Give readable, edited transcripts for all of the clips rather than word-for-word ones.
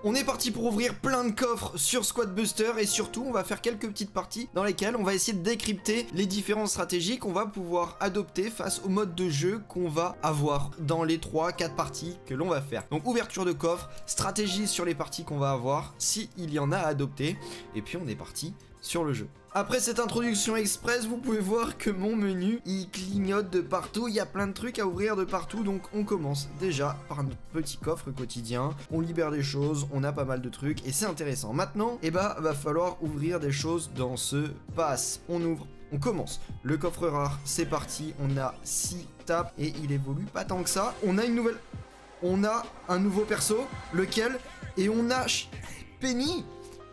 On est parti pour ouvrir plein de coffres sur Squad Buster et surtout on va faire quelques petites parties dans lesquelles on va essayer de décrypter les différentes stratégies qu'on va pouvoir adopter face au mode de jeu qu'on va avoir dans les 3-4 parties que l'on va faire. Donc ouverture de coffre, stratégie sur les parties qu'on va avoir, si il y en a à adopter, et puis on est parti sur le jeu. Après cette introduction express, vous pouvez voir que mon menu, il clignote de partout, il y a plein de trucs à ouvrir de partout, donc on commence déjà par notre petit coffre quotidien, on libère des choses, on a pas mal de trucs, et c'est intéressant. Maintenant, va falloir ouvrir des choses dans ce pass. On ouvre, on commence. Le coffre rare, c'est parti, on a 6 tapes, et il évolue pas tant que ça. On a une nouvelle... On a un nouveau perso, lequel? Et on a... Penny.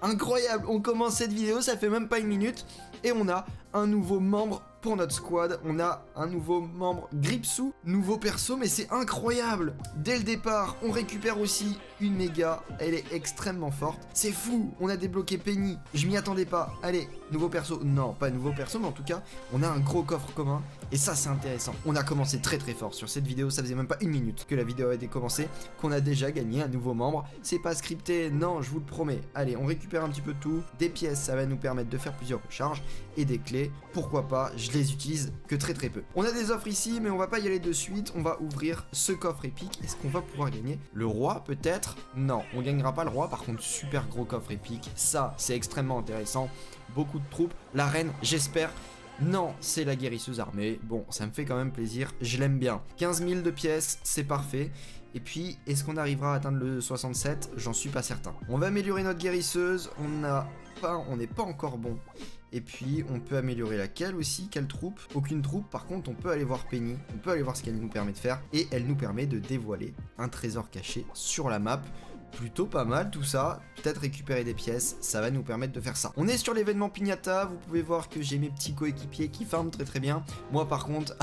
Incroyable, on commence cette vidéo, ça fait même pas une minute, et on a un nouveau membre pour notre squad, on a un nouveau membre Gripsou, nouveau perso, mais c'est incroyable. Dès le départ, on récupère aussi une méga, elle est extrêmement forte, c'est fou. On a débloqué Penny, je m'y attendais pas. Allez, nouveau perso, non pas nouveau perso, mais en tout cas, on a un gros coffre commun, et ça c'est intéressant. On a commencé très fort sur cette vidéo, ça faisait même pas une minute que la vidéo a été commencée, qu'on a déjà gagné un nouveau membre. C'est pas scripté, non, je vous le promets. Allez, on récupère un petit peu tout, des pièces, ça va nous permettre de faire plusieurs recharges, et des clés, pourquoi pas, je les utilise que très peu. On a des offres ici, mais on va pas y aller de suite, on va ouvrir ce coffre épique. Est-ce qu'on va pouvoir gagner le roi peut-être? Non, on gagnera pas le roi, par contre super gros coffre épique, ça c'est extrêmement intéressant, beaucoup de troupes, la reine j'espère. Non, c'est la guérisseuse armée, bon ça me fait quand même plaisir, je l'aime bien. 15 000 de pièces, c'est parfait. Et puis, est-ce qu'on arrivera à atteindre le 67? J'en suis pas certain. On va améliorer notre guérisseuse, on n'est pas encore bon. Et puis, on peut améliorer laquelle aussi? Quelle troupe? Aucune troupe, par contre, on peut aller voir Penny, on peut aller voir ce qu'elle nous permet de faire, et elle nous permet de dévoiler un trésor caché sur la map. Plutôt pas mal tout ça, peut-être récupérer des pièces, ça va nous permettre de faire ça. On est sur l'événement Pignata, vous pouvez voir que j'ai mes petits coéquipiers qui farment très bien. Moi par contre,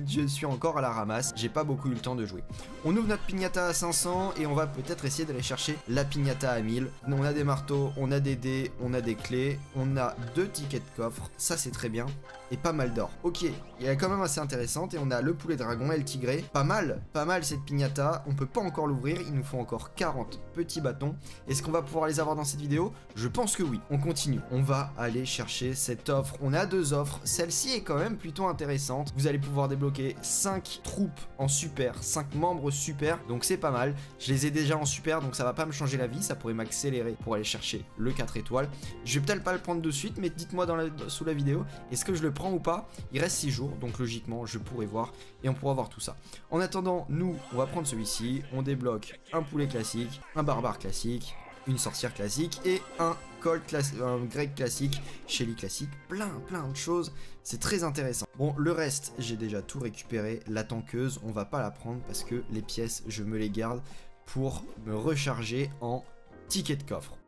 je suis encore à la ramasse, j'ai pas beaucoup eu le temps de jouer. On ouvre notre Pignata à 500 et on va peut-être essayer d'aller chercher la Pignata à 1000. On a des marteaux, on a des dés, on a des clés, on a 2 tickets de coffre, ça c'est très bien, et pas mal d'or. Ok, il est quand même assez intéressante et on a le poulet dragon et le tigré. Pas mal cette Pignata, on peut pas encore l'ouvrir, il nous faut encore 40 petits bâtons. Est-ce qu'on va pouvoir les avoir dans cette vidéo? Je pense que oui. On continue. On va aller chercher cette offre. On a 2 offres. Celle-ci est quand même plutôt intéressante. Vous allez pouvoir débloquer 5 troupes en super, 5 membres super. Donc c'est pas mal. Je les ai déjà en super, donc ça va pas me changer la vie. Ça pourrait m'accélérer pour aller chercher le 4 étoiles. Je vais peut-être pas le prendre de suite, mais dites-moi sous la vidéo, est-ce que je le prends ou pas? Il reste 6 jours, donc logiquement je pourrais voir et on pourra voir tout ça. En attendant, nous, on va prendre celui-ci. On débloque un poulet classique, un barbare classique, une sorcière classique et un grec classique, Shelly classique, plein de choses, c'est très intéressant. Bon, le reste, j'ai déjà tout récupéré, la tankeuse, on va pas la prendre parce que les pièces, je me les garde pour me recharger en ticket de coffre.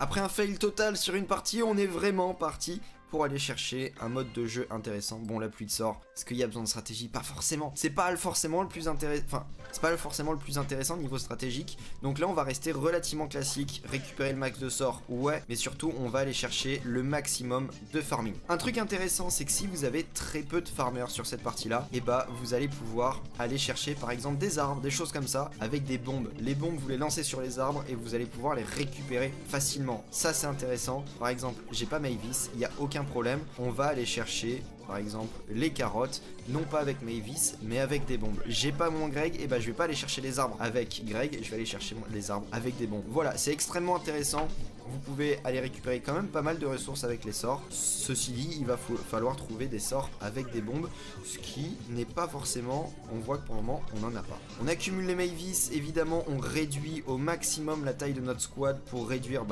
Après un fail total sur une partie, on est vraiment parti pour aller chercher un mode de jeu intéressant. Bon, la pluie de sort, est-ce qu'il y a besoin de stratégie? Pas forcément. C'est pas forcément le plus intéressant. Enfin, c'est pas forcément le plus intéressant niveau stratégique. Donc là, on va rester relativement classique. Récupérer le max de sorts, ouais. Mais surtout, on va aller chercher le maximum de farming. Un truc intéressant, c'est que si vous avez très peu de farmers sur cette partie-là, et bah, vous allez pouvoir aller chercher par exemple des arbres, des choses comme ça, avec des bombes. Les bombes, vous les lancez sur les arbres et vous allez pouvoir les récupérer facilement. Ça, c'est intéressant. Par exemple, j'ai pas Mavis, il n'y a aucun problème, on va aller chercher par exemple les carottes, non pas avec Mavis mais avec des bombes. J'ai pas mon Greg, et bah je vais pas aller chercher les arbres avec Greg, je vais aller chercher les arbres avec des bombes. Voilà, c'est extrêmement intéressant. Vous pouvez aller récupérer quand même pas mal de ressources avec les sorts. Ceci dit, il va falloir trouver des sorts avec des bombes, ce qui n'est pas forcément, on voit que pour le moment on n'en a pas. On accumule les Mavis, évidemment on réduit au maximum la taille de notre squad pour réduire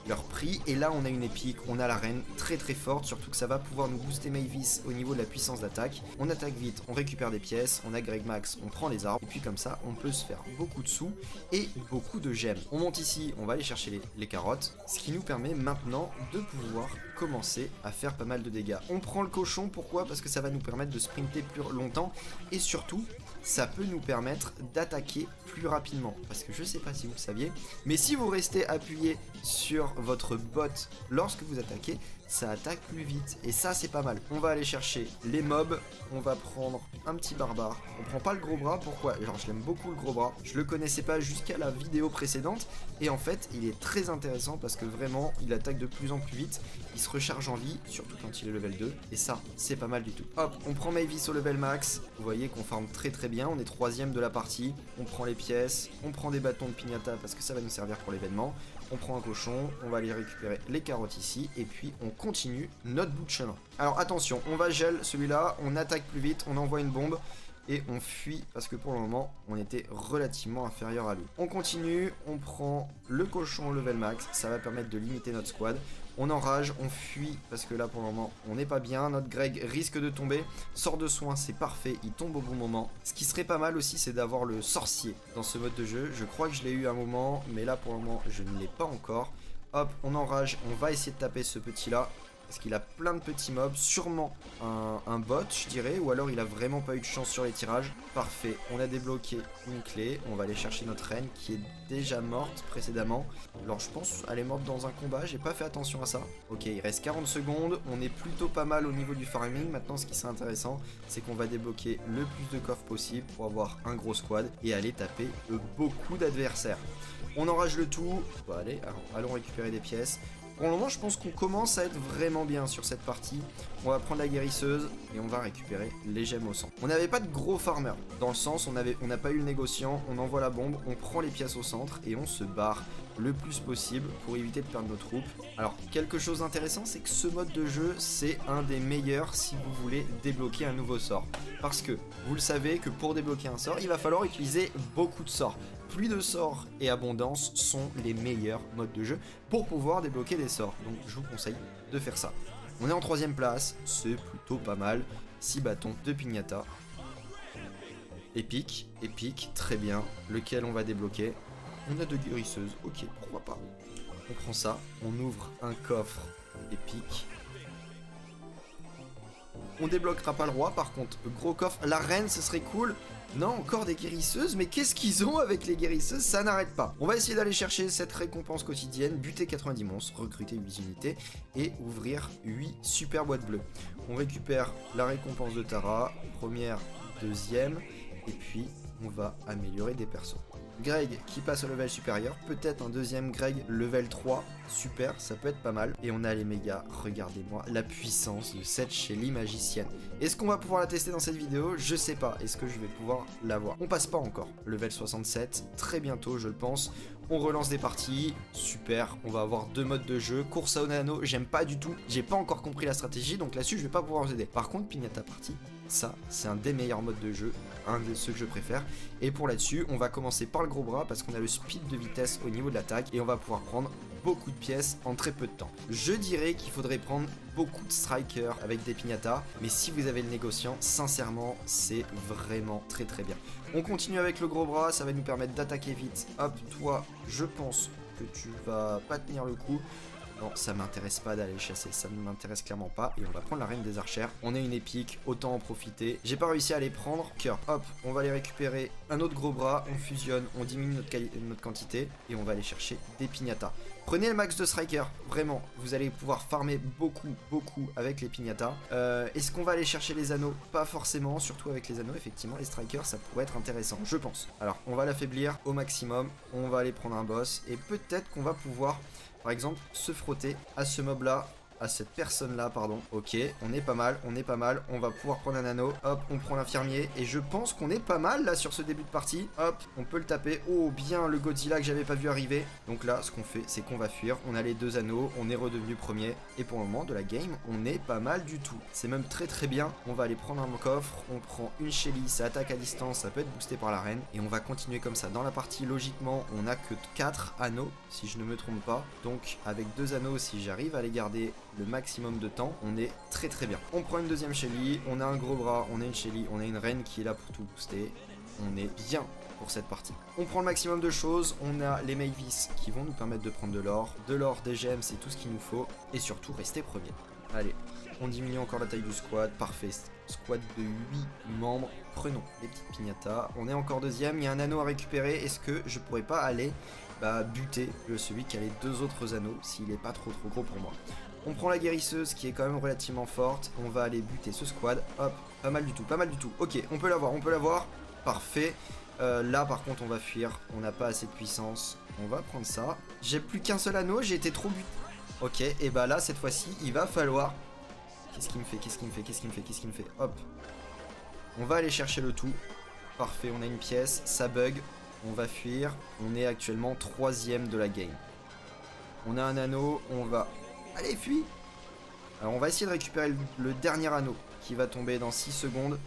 leur prix. Et là on a une épique, on a la reine très forte, surtout que ça va pouvoir nous booster Mavis au niveau de la puissance d'attaque. On attaque vite, on récupère des pièces, on a Greg Max, on prend les arbres, et puis comme ça on peut se faire beaucoup de sous et beaucoup de gemmes. On monte ici, on va aller chercher les carottes, ce qui nous permet maintenant de pouvoir commencer à faire pas mal de dégâts. On prend le cochon, pourquoi? Parce que ça va nous permettre de sprinter plus longtemps et surtout ça peut nous permettre d'attaquer plus rapidement. Parce que je sais pas si vous le saviez, mais si vous restez appuyé sur votre bot lorsque vous attaquez, ça attaque plus vite. Et ça, c'est pas mal. On va aller chercher les mobs. On va prendre un petit barbare. On prend pas le gros bras. Pourquoi? Genre, je l'aime beaucoup le gros bras. Je le connaissais pas jusqu'à la vidéo précédente. Et en fait, il est très intéressant parce que vraiment, il attaque de plus en plus vite. Il se recharge en vie, surtout quand il est level 2. Et ça, c'est pas mal du tout. Hop, on prend Mavis au level max. Vous voyez qu'on farme très très bien. On est 3ème de la partie. On prend les pièces. On prend des bâtons de pignata parce que ça va nous servir pour l'événement. On prend un cochon, on va aller récupérer les carottes ici, et puis on continue notre bout de chemin. Alors attention, on va gel celui-là, on attaque plus vite, on envoie une bombe, et on fuit, parce que pour le moment, on était relativement inférieur à lui. On continue, on prend le cochon au level max, ça va permettre de limiter notre squad. On enrage, on fuit, parce que là pour le moment, on n'est pas bien. Notre Greg risque de tomber. Sort de soin, c'est parfait, il tombe au bon moment. Ce qui serait pas mal aussi, c'est d'avoir le sorcier dans ce mode de jeu. Je crois que je l'ai eu à un moment, mais là pour le moment, je ne l'ai pas encore. Hop, on enrage, on va essayer de taper ce petit-là. Parce qu'il a plein de petits mobs, sûrement un bot je dirais, ou alors il a vraiment pas eu de chance sur les tirages. Parfait, on a débloqué une clé, on va aller chercher notre reine qui est déjà morte précédemment. Alors je pense elle est morte dans un combat, j'ai pas fait attention à ça. Ok, il reste 40 secondes, on est plutôt pas mal au niveau du farming. Maintenant ce qui serait intéressant, c'est qu'on va débloquer le plus de coffres possible pour avoir un gros squad et aller taper beaucoup d'adversaires. On enrage le tout, bon, allez, allons récupérer des pièces. Pour le moment, je pense qu'on commence à être vraiment bien sur cette partie. On va prendre la guérisseuse et on va récupérer les gemmes au sang. On n'avait pas de gros farmer, dans le sens on n'a pas eu le négociant, on envoie la bombe, on prend les pièces au centre et on se barre le plus possible pour éviter de perdre nos troupes. Alors, quelque chose d'intéressant, c'est que ce mode de jeu, c'est un des meilleurs si vous voulez débloquer un nouveau sort. Parce que, vous le savez que pour débloquer un sort, il va falloir utiliser beaucoup de sorts. Pluie de sorts et abondance sont les meilleurs modes de jeu pour pouvoir débloquer des sorts. Donc je vous conseille de faire ça. On est en 3ème place, c'est plutôt pas mal. 6 bâtons de pignata. Épique, épique, très bien. Lequel on va débloquer? On a 2 guérisseuses, ok, pourquoi pas. On prend ça, on ouvre un coffre épique. On débloquera pas le roi, par contre, gros coffre. La reine, ce serait cool. Non, encore des guérisseuses, mais qu'est-ce qu'ils ont avec les guérisseuses? Ça n'arrête pas. On va essayer d'aller chercher cette récompense quotidienne, buter 90 monstres, recruter 8 unités et ouvrir 8 super boîtes bleues. On récupère la récompense de Tara, première, deuxième, et puis on va améliorer des persos. Greg qui passe au level supérieur, peut-être un deuxième Greg level 3, super, ça peut être pas mal. Et on a les mégas, regardez-moi la puissance de cette Shelly magicienne. Est-ce qu'on va pouvoir la tester dans cette vidéo? Je sais pas, est-ce que je vais pouvoir l'avoir? On passe pas encore, level 67, très bientôt je le pense. On relance des parties, super, on va avoir 2 modes de jeu. Course à Onano, j'aime pas du tout, j'ai pas encore compris la stratégie, donc là-dessus je vais pas pouvoir vous aider. Par contre, Pignata Party, ça c'est un des meilleurs modes de jeu, un de ceux que je préfère. Et pour là-dessus, on va commencer par le gros bras parce qu'on a le speed de vitesse au niveau de l'attaque et on va pouvoir prendre beaucoup de pièces en très peu de temps. Je dirais qu'il faudrait prendre beaucoup de strikers avec des pignatas, mais si vous avez le négociant, sincèrement, c'est vraiment très très bien. On continue avec le gros bras, ça va nous permettre d'attaquer vite. Hop, toi, je pense que tu vas pas tenir le coup. Non, ça m'intéresse pas d'aller chasser, ça ne m'intéresse clairement pas. Et on va prendre la reine des archères. On est une épique, autant en profiter. J'ai pas réussi à les prendre. Cœur, hop, on va les récupérer. Un autre gros bras, on fusionne, on diminue notre quantité. Et on va aller chercher des pignatas. Prenez le max de striker, vraiment, vous allez pouvoir farmer beaucoup avec les pignatas. Est-ce qu'on va aller chercher les anneaux? Pas forcément, surtout avec les anneaux, effectivement, les strikers, ça pourrait être intéressant, je pense. Alors, on va l'affaiblir au maximum, on va aller prendre un boss, et peut-être qu'on va pouvoir, par exemple, se frotter à ce mob-là, à cette personne-là, pardon. Ok, on est pas mal, on va pouvoir prendre un anneau. Hop, on prend l'infirmier. Et je pense qu'on est pas mal, là, sur ce début de partie. Hop, on peut le taper. Oh, bien, le Godzilla que j'avais pas vu arriver. Donc là, ce qu'on fait, c'est qu'on va fuir. On a les 2 anneaux, on est redevenu premier. Et pour le moment, de la game, on est pas mal du tout. C'est même très très bien. On va aller prendre un coffre. On prend une Shelly, ça attaque à distance, ça peut être boosté par la reine. Et on va continuer comme ça. Dans la partie, logiquement, on a que 4 anneaux, si je ne me trompe pas. Donc, avec 2 anneaux, si j'arrive à les garder le maximum de temps, on est très très bien. On prend une deuxième Shelly, on a un gros bras, on a une Shelly, on a une reine qui est là pour tout booster. On est bien pour cette partie. On prend le maximum de choses, on a les Mavis qui vont nous permettre de prendre de l'or, des gemmes, c'est tout ce qu'il nous faut, et surtout rester premier. Allez, on diminue encore la taille du squad. Parfait. Squad de 8 membres. Prenons les petites piñatas. On est encore deuxième. Il y a un anneau à récupérer. Est-ce que je pourrais pas aller buter celui qui a les 2 autres anneaux s'il est pas trop gros pour moi? On prend la guérisseuse qui est quand même relativement forte. On va aller buter ce squad. Hop, pas mal du tout, pas mal du tout. Ok, on peut l'avoir, on peut l'avoir. Parfait. Là par contre on va fuir. On n'a pas assez de puissance. On va prendre ça. J'ai plus qu'un seul anneau, j'ai été trop buté. Ok, et bah là cette fois-ci il va falloir... Qu'est-ce qu'il me fait? Qu'est-ce qu'il me fait? Qu'est-ce qu'il me fait? Qu'est-ce qu'il me fait? Hop. On va aller chercher le tout. Parfait, on a une pièce, ça bug. On va fuir. On est actuellement 3ème de la game. On a un anneau, on va... Allez, fuis! Alors on va essayer de récupérer le dernier anneau qui va tomber dans 6 secondes.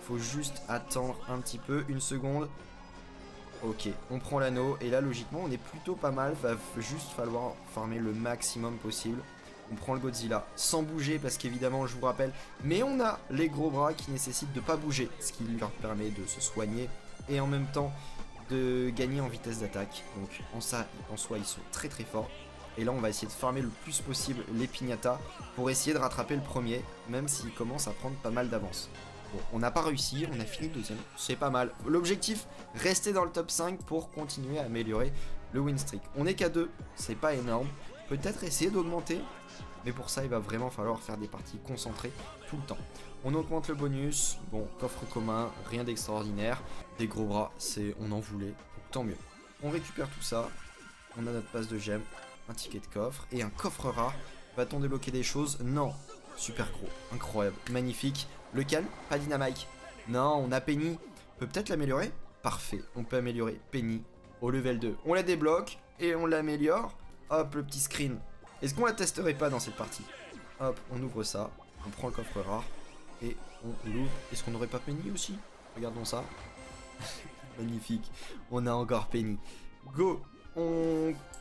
Faut juste attendre un petit peu, 1 seconde. Ok, on prend l'anneau et là logiquement on est plutôt pas mal. Va juste falloir farmer le maximum possible. On prend le Godzilla sans bouger parce qu'évidemment je vous rappelle, mais on a les gros bras qui nécessitent de pas bouger, ce qui leur permet de se soigner et en même temps de gagner en vitesse d'attaque. Donc en soi ils sont très forts. Et là on va essayer de farmer le plus possible les piñatas pour essayer de rattraper le premier, même s'il commence à prendre pas mal d'avance. Bon, on n'a pas réussi, on a fini deuxième, c'est pas mal. L'objectif, rester dans le top 5 pour continuer à améliorer le win streak. On est qu'à 2, c'est pas énorme. Peut-être essayer d'augmenter, mais pour ça il va vraiment falloir faire des parties concentrées tout le temps. On augmente le bonus, bon, coffre commun, rien d'extraordinaire. Des gros bras, on en voulait, tant mieux. On récupère tout ça, on a notre passe de gemmes, un ticket de coffre et un coffre rare. Va-t-on débloquer des choses? Non. Super gros, incroyable, magnifique. Lequel? Pas Dynamite. Non, on a Penny. Peut peut-être l'améliorer? Parfait, on peut améliorer Penny au level 2. On la débloque et on l'améliore. Hop, le petit screen. Est-ce qu'on la testerait pas dans cette partie? Hop, on ouvre ça, on prend le coffre rare et on l'ouvre. Est-ce qu'on n'aurait pas Penny aussi? Regardons ça. Magnifique, on a encore Penny. Go.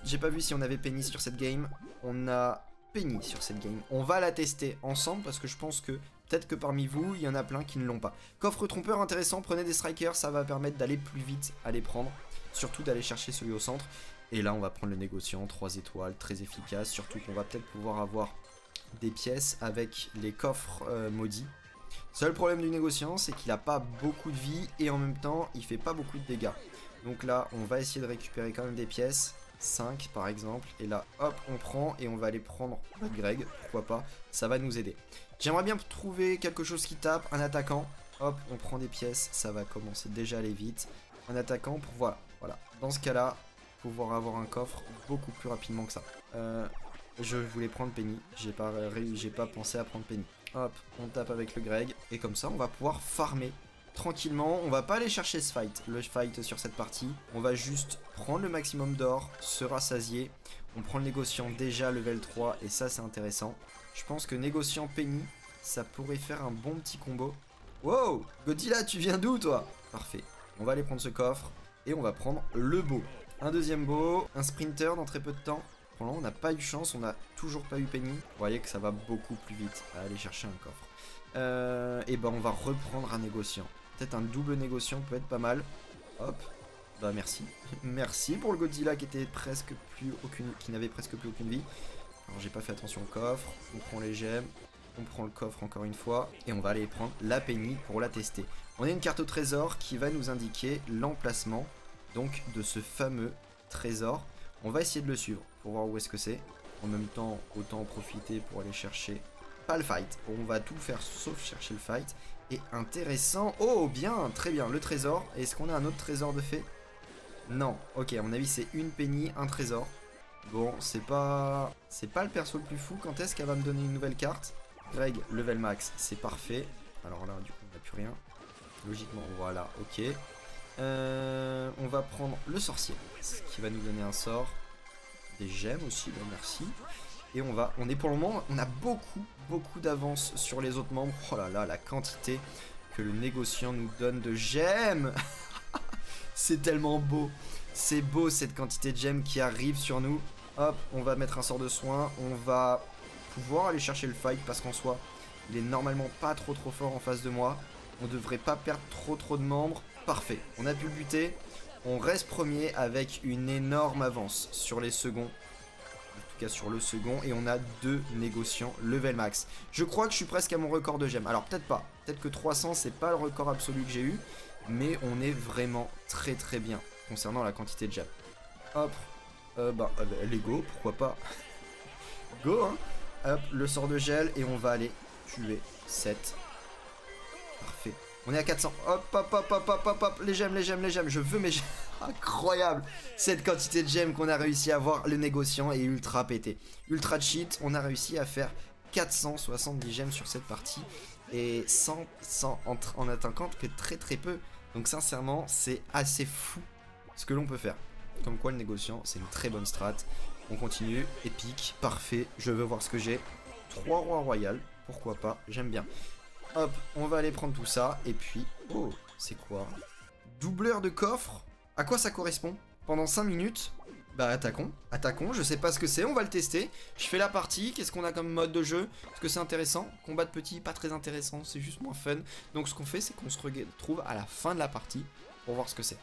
J'ai pas vu si on avait Penny sur cette game. On a Penny sur cette game. On va la tester ensemble parce que je pense que peut-être que parmi vous, il y en a plein qui ne l'ont pas. Coffre trompeur intéressant, prenez des strikers, ça va permettre d'aller plus vite à les prendre. Surtout d'aller chercher celui au centre. Et là, on va prendre le négociant, 3 étoiles, très efficace. Surtout qu'on va peut-être pouvoir avoir des pièces avec les coffres maudits. Seul problème du négociant, c'est qu'il n'a pas beaucoup de vie et en même temps, il fait pas beaucoup de dégâts. Donc là, on va essayer de récupérer quand même des pièces. 5 par exemple. Et là, hop, on prend et on va aller prendre notre Greg. Pourquoi pas, ça va nous aider. J'aimerais bien trouver quelque chose qui tape. Un attaquant. Hop, on prend des pièces. Ça va commencer déjà à aller vite. Un attaquant pour voilà. Dans ce cas-là, pouvoir avoir un coffre beaucoup plus rapidement que ça. Je voulais prendre Penny. J'ai pas pensé à prendre Penny. Hop, on tape avec le Greg. Et comme ça, on va pouvoir farmer tranquillement. On va pas aller chercher le fight sur cette partie. On va juste prendre le maximum d'or, se rassasier. On prend le négociant déjà level 3 et ça c'est intéressant. Je pense que négociant Penny, ça pourrait faire un bon petit combo. Wow, Godzilla, tu viens d'où toi? Parfait. On va aller prendre ce coffre et on va prendre le beau. Un deuxième beau, un sprinter dans très peu de temps. Pour l'instant, on n'a pas eu chance, on n'a toujours pas eu Penny. Vous voyez que ça va beaucoup plus vite à aller chercher un coffre. Et ben on va reprendre un négociant. Peut-être un double négociant peut être pas mal. Hop. Bah merci. Merci pour le Godzilla qui n'avait presque plus aucune vie. Alors j'ai pas fait attention au coffre. On prend les gemmes. On prend le coffre encore une fois. Et on va aller prendre la Penny pour la tester. On a une carte au trésor qui va nous indiquer l'emplacement donc de ce fameux trésor. On va essayer de le suivre pour voir où est-ce que c'est. En même temps, autant en profiter pour aller chercher pas le fight. On va tout faire sauf chercher le fight. Et intéressant. Oh bien, très bien, le trésor. Est-ce qu'on a un autre trésor de fait? Non, ok, à mon avis c'est une Penny, un trésor. Bon, c'est pas le perso le plus fou. Quand est-ce qu'elle va me donner une nouvelle carte? Greg, level max, c'est parfait. Alors là, du coup, on n'a plus rien. Logiquement, voilà, ok. On va prendre le sorcier, ce qui va nous donner un sort. Des gemmes aussi, ben merci. Et on est pour le moment, on a beaucoup d'avance sur les autres membres. Oh là là, la quantité que le négociant nous donne de gemmes. C'est tellement beau. C'est beau cette quantité de gemmes qui arrive sur nous. Hop, on va mettre un sort de soin. On va pouvoir aller chercher le fight parce qu'en soi, il est normalement pas trop fort en face de moi. On devrait pas perdre trop de membres. Parfait, on a pu le buter. On reste premier avec une énorme avance sur les seconds. En tout cas sur le second. Et on a 2 négociants level max. Je crois que je suis presque à mon record de gemmes. Alors peut-être pas. Peut-être que 300 c'est pas le record absolu que j'ai eu. Mais on est vraiment très très bien concernant la quantité de gemmes. Hop. Les go, pourquoi pas. Go hein. Hop, le sort de gel. Et on va aller tuer 7. Parfait. On est à 400. Hop, hop, hop, hop, hop, hop, hop. Les gemmes, les gemmes, les gemmes. Je veux mes gemmes. Incroyable. Cette quantité de gemmes qu'on a réussi à avoir. Le négociant est ultra pété. Ultra cheat. On a réussi à faire 470 gemmes sur cette partie. Et en attaquant que très très peu. Donc sincèrement, c'est assez fou ce que l'on peut faire. Comme quoi le négociant, c'est une très bonne strat. On continue. Épique. Parfait. Je veux voir ce que j'ai. 3 rois royales. Pourquoi pas. J'aime bien. Hop, on va aller prendre tout ça. Et puis, oh, c'est quoi? Doubleur de coffre. À quoi ça correspond? Pendant 5 minutes. Bah, attaquons. Attaquons, je sais pas ce que c'est, on va le tester. Je fais la partie, qu'est-ce qu'on a comme mode de jeu? Est-ce que c'est intéressant? Combat de petits, pas très intéressant, c'est juste moins fun. Donc ce qu'on fait, c'est qu'on se retrouve à la fin de la partie pour voir ce que c'est.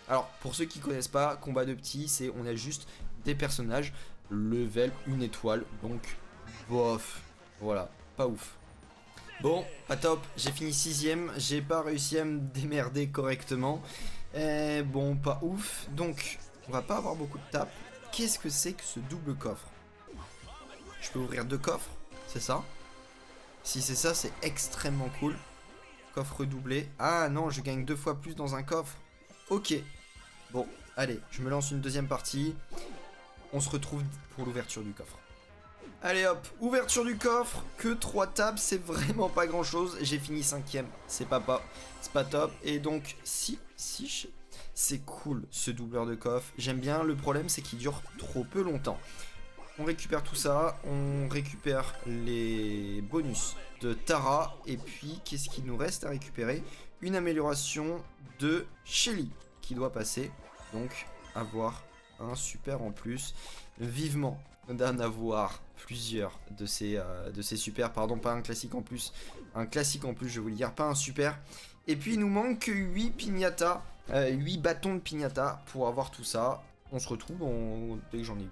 Alors, pour ceux qui connaissent pas, combat de petits, c'est on a juste des personnages level 1 étoile. Donc, bof. Voilà, pas ouf. Bon, pas top, j'ai fini 6ème, j'ai pas réussi à me démerder correctement. Bon, pas ouf, donc on va pas avoir beaucoup de tapes. Qu'est-ce que c'est que ce double coffre? Je peux ouvrir 2 coffres, c'est ça? Si c'est ça, c'est extrêmement cool. Coffre doublé. Ah non, je gagne 2 fois plus dans un coffre. Ok. Bon, allez, je me lance une deuxième partie. On se retrouve pour l'ouverture du coffre. Allez hop, ouverture du coffre, que 3 tables, c'est vraiment pas grand chose. J'ai fini 5ème, c'est pas top. Et donc, si, c'est cool ce doubleur de coffre. J'aime bien, le problème c'est qu'il dure trop peu longtemps. On récupère tout ça, on récupère les bonus de Tara. Et puis, qu'est-ce qu'il nous reste à récupérer? Une amélioration de Shelly qui doit passer. Donc, avoir un super en plus. Vivement d'en avoir plusieurs de ces super, pardon, pas un classique en plus, un classique en plus, je vais vous le dire, pas un super. Et puis il nous manque 8 piñatas, 8 bâtons de piñata pour avoir tout ça. On se retrouve dès que j'en ai 8.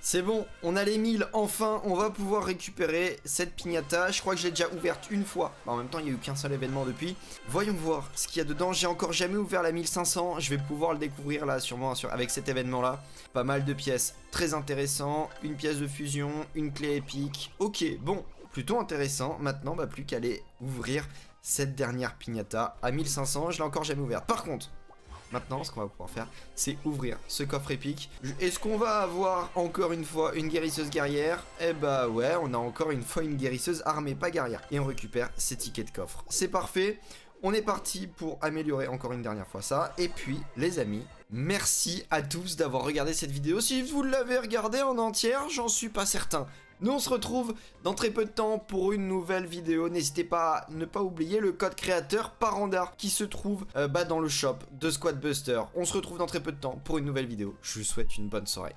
C'est bon, on a les 1000, enfin on va pouvoir récupérer cette piñata. Je crois que j'ai déjà ouverte une fois. En même temps, il n'y a eu qu'un seul événement depuis. Voyons voir ce qu'il y a dedans. J'ai encore jamais ouvert la 1500. Je vais pouvoir le découvrir là, sûrement avec cet événement-là. Pas mal de pièces. Très intéressant. Une pièce de fusion, une clé épique. Ok, bon, plutôt intéressant. Maintenant, plus qu'à aller ouvrir cette dernière piñata à 1500. Je l'ai encore jamais ouverte. Par contre, maintenant, ce qu'on va pouvoir faire, c'est ouvrir ce coffre épique. Est-ce qu'on va avoir encore une fois une guérisseuse guerrière? Eh bah ouais, on a encore une fois une guérisseuse armée, pas guerrière. Et on récupère ces tickets de coffre. C'est parfait. On est parti pour améliorer encore une dernière fois ça. Et puis, les amis, merci à tous d'avoir regardé cette vidéo. Si vous l'avez regardée en entière, j'en suis pas certain. Nous on se retrouve dans très peu de temps pour une nouvelle vidéo. N'hésitez pas à ne pas oublier le code créateur Paranda qui se trouve dans le shop de Squad Buster. On se retrouve dans très peu de temps pour une nouvelle vidéo. Je vous souhaite une bonne soirée.